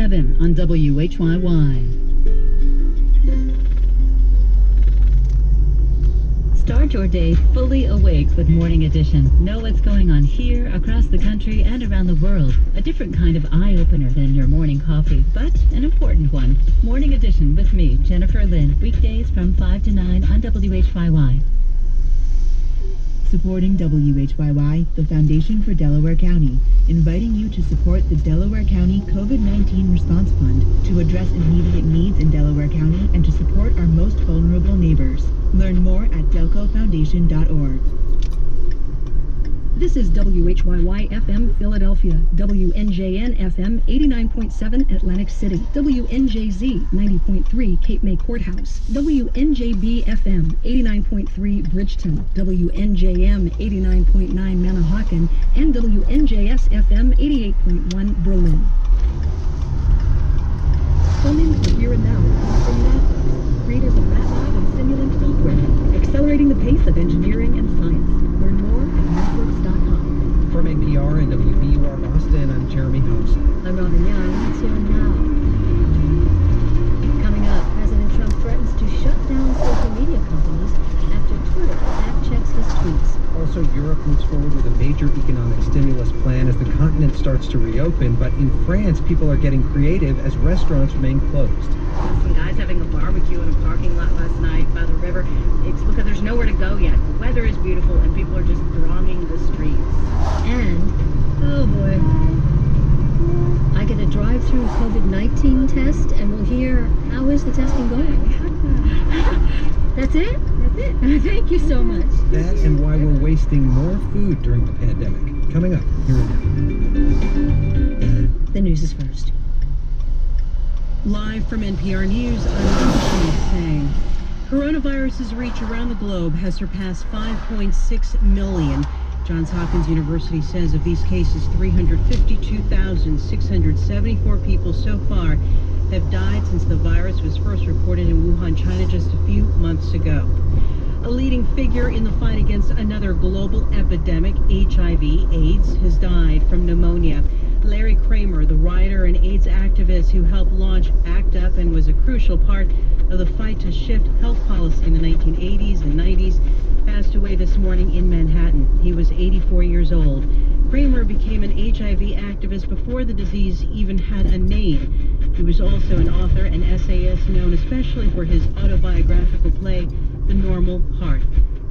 7 on WHYY. Start your day fully awake with Morning Edition. Know what's going on here, across the country, and around the world. A different kind of eye-opener than your morning coffee, but an important one. Morning Edition with me, Jennifer Lynn. Weekdays from 5 to 9 on WHYY. Supporting WHYY, the Foundation for Delaware County, inviting you to support the Delaware County COVID-19 Response Fund to address immediate needs in Delaware County and to support our most vulnerable neighbors. Learn more at delcofoundation.org. This is WHYY FM Philadelphia, WNJN FM 89.7 Atlantic City, WNJZ 90.3 Cape May Courthouse, WNJB FM 89.3 Bridgeton, WNJM 89.9 Manahawkin, and WNJS FM 88.1 Berlin. Filming for Here and Now from MATLAB, creators of MATLAB and Simulant software, accelerating the pace of engineering and science. Learn more at mathworks.com. From NPR and WBUR Boston, I'm Jeremy House. I'm Robin Young. It's Here and Now. Coming up, President Trump threatens to shut down social media companies after Twitter fact-checks his tweets. Also, Europe moves forward with a major economic stimulus plan as the continent starts to reopen, but in France, people are getting creative as restaurants remain closed. Some guys having a barbecue in a parking lot last night by the river. It's because there's nowhere to go yet. The weather is beautiful and people are just thronging the streets. And, oh boy, I get a drive-through COVID-19 test and we'll hear, how is the testing going? That's it? That's it. Thank you so much. That and why we're wasting more food during the pandemic. Coming up, Here and Now. The news is first. Live from NPR News, I'm Rashid Pang. Coronavirus's reach around the globe has surpassed 5.6 million. Johns Hopkins University says of these cases, 352,674 people so far have died since the virus was first reported in Wuhan, China just a few months ago. A leading figure in the fight against another global epidemic, HIV/AIDS, has died from pneumonia. Larry Kramer, the writer and AIDS activist who helped launch ACT UP and was a crucial part of the fight to shift health policy in the 1980s and 90s, passed away this morning in Manhattan. He was 84 years old. Kramer became an HIV activist before the disease even had a name. He was also an author and essayist known especially for his autobiographical play, The Normal Heart.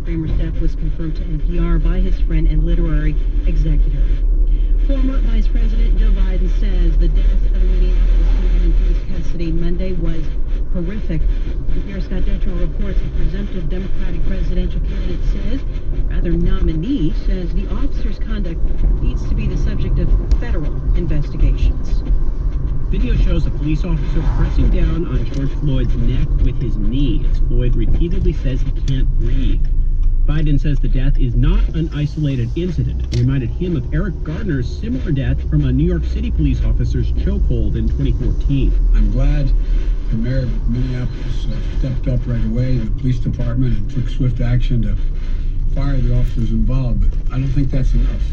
Kramer's death was confirmed to NPR by his friend and literary executor. Former Vice President Joe Biden says the death of the Minneapolis man Chris Cassidy Monday was horrific. NPR Scott Detrow reports the presumptive Democratic presidential candidate says, nominee says the officer's conduct needs to be the subject of federal investigations. Video shows a police officer pressing down on George Floyd's neck with his knee as Floyd repeatedly says he can't breathe. Biden says the death is not an isolated incident. It reminded him of Eric Gardner's similar death from a New York City police officer's chokehold in 2014. I'm glad the mayor of Minneapolis stepped up right away, the police department, and took swift action to fire the officers involved, but I don't think that's enough.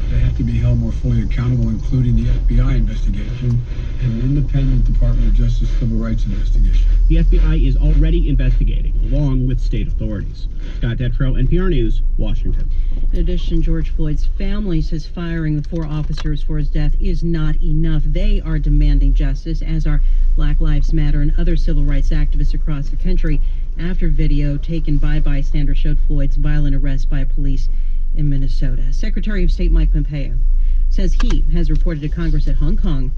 They have to be held more fully accountable, including the FBI investigation and an independent Department of Justice civil rights investigation. The FBI is already investigating, along with state authorities. Scott Detrow, NPR News, Washington. In addition, George Floyd's family says firing the 4 officers for his death is not enough. They are demanding justice, as are Black Lives Matter and other civil rights activists across the country, after video taken by bystanders showed Floyd's violent arrest by police in Minnesota. Secretary of State Mike Pompeo says he has reported to Congress that Hong Kong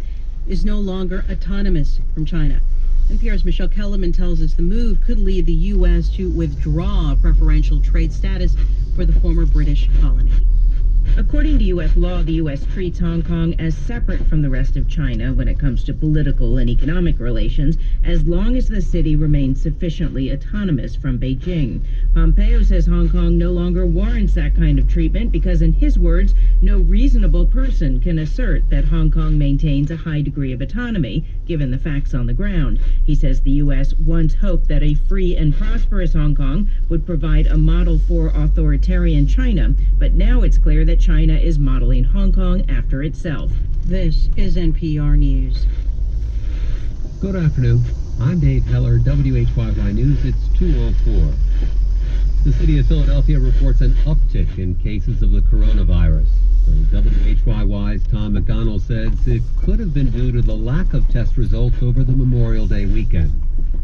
is no longer autonomous from China. NPR's Michelle Kellerman tells us the move could lead the U.S. to withdraw preferential trade status for the former British colony. According to U.S. law, the U.S. treats Hong Kong as separate from the rest of China when it comes to political and economic relations, as long as the city remains sufficiently autonomous from Beijing. Pompeo says Hong Kong no longer warrants that kind of treatment because, in his words, no reasonable person can assert that Hong Kong maintains a high degree of autonomy, given the facts on the ground. He says the U.S. once hoped that a free and prosperous Hong Kong would provide a model for authoritarian China, but now it's clear that that China is modeling Hong Kong after itself. This is NPR News. Good afternoon. I'm Dave Heller, WHYY News. It's 2:04. The city of Philadelphia reports an uptick in cases of the coronavirus. So WHYY's Tom McDonald says it could have been due to the lack of test results over the Memorial Day weekend.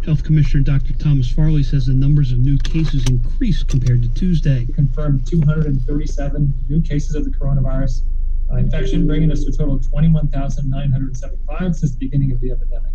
Health Commissioner Dr. Thomas Farley says the numbers of new cases increased compared to Tuesday. Confirmed 237 new cases of the coronavirus infection, bringing us to a total of 21,975 since the beginning of the epidemic.